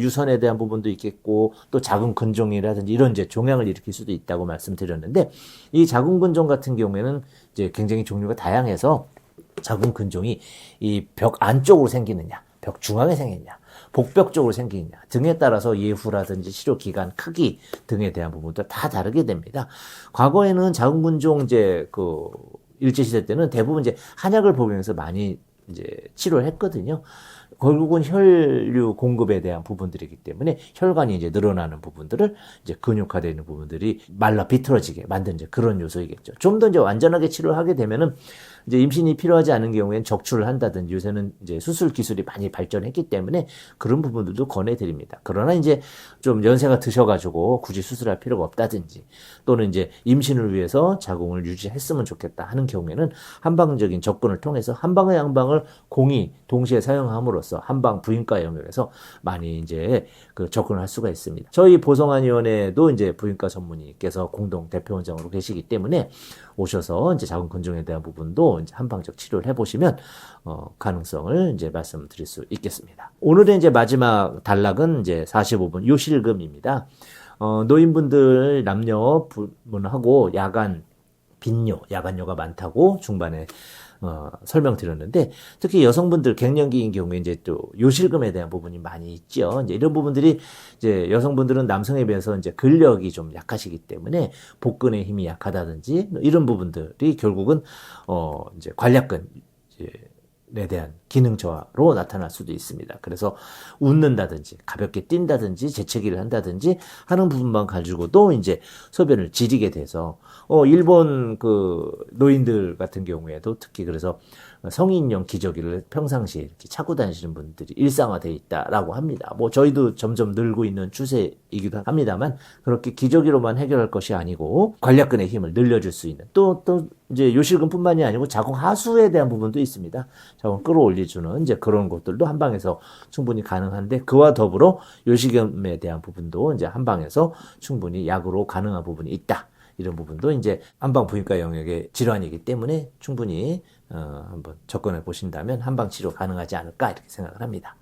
유선에 대한 부분도 있겠고 또 자궁근종이라든지 이런 이제 종양을 일으킬 수도 있다고 말씀드렸는데 이 자궁근종 같은 경우에는 이제 굉장히 종류가 다양해서 자궁근종이 이 벽 안쪽으로 생기느냐, 벽 중앙에 생기느냐, 복벽 쪽으로 생기느냐 등에 따라서 예후라든지 치료 기간 크기 등에 대한 부분도 다 다르게 됩니다. 과거에는 자궁근종 이제 일제시대 때는 대부분 이제 한약을 복용해서 많이 이제 치료를 했거든요. 결국은 혈류 공급에 대한 부분들이기 때문에 혈관이 이제 늘어나는 부분들을 이제 근육화되어 있는 부분들이 말라 비틀어지게 만드는 이제 그런 요소이겠죠. 좀 더 이제 완전하게 치료를 하게 되면은 이제 임신이 필요하지 않은 경우에는 적출을 한다든지 요새는 이제 수술 기술이 많이 발전했기 때문에 그런 부분들도 권해드립니다. 그러나 이제 좀 연세가 드셔가지고 굳이 수술할 필요가 없다든지 또는 이제 임신을 위해서 자궁을 유지했으면 좋겠다 하는 경우에는 한방적인 접근을 통해서 한방의 양방을 공이 동시에 사용함으로써 한방 부인과 영역에서 많이 이제 접근을 할 수가 있습니다. 저희 보성한의원에도 이제 부인과 전문의께서 공동 대표원장으로 계시기 때문에 오셔서 이제 자궁근종에 대한 부분도 이제 한방적 치료를 해보시면 가능성을 이제 말씀드릴 수 있겠습니다. 오늘의 이제 마지막 단락은 이제 45분 요실금입니다. 노인분들 남녀분하고 야간 빈뇨, 야간뇨가 많다고 중반에 설명드렸는데 특히 여성분들 갱년기인 경우에 이제 또 요실금에 대한 부분이 많이 있죠. 이제 이런 부분들이 이제 여성분들은 남성에 비해서 이제 근력이 좀 약하시기 때문에 복근의 힘이 약하다든지 이런 부분들이 결국은 이제 관략근에 대한 기능 저하로 나타날 수도 있습니다. 그래서 웃는다든지 가볍게 뛴다든지 재채기를 한다든지 하는 부분만 가지고도 이제 소변을 지리게 돼서 일본 노인들 같은 경우에도 특히 그래서 성인용 기저귀를 평상시에 이렇게 차고 다니시는 분들이 일상화되어 있다라고 합니다. 뭐 저희도 점점 늘고 있는 추세이기도 합니다만 그렇게 기저귀로만 해결할 것이 아니고 관략근의 힘을 늘려줄 수 있는 또 이제 요실금뿐만이 아니고 자궁 하수에 대한 부분도 있습니다. 자궁 끌어올려주는 이제 그런 것들도 한방에서 충분히 가능한데 그와 더불어 요실금에 대한 부분도 이제 한방에서 충분히 약으로 가능한 부분이 있다. 이런 부분도 이제 한방 부인과 영역의 질환이기 때문에 충분히 한번 접근해 보신다면 한방 치료 가능하지 않을까 이렇게 생각을 합니다.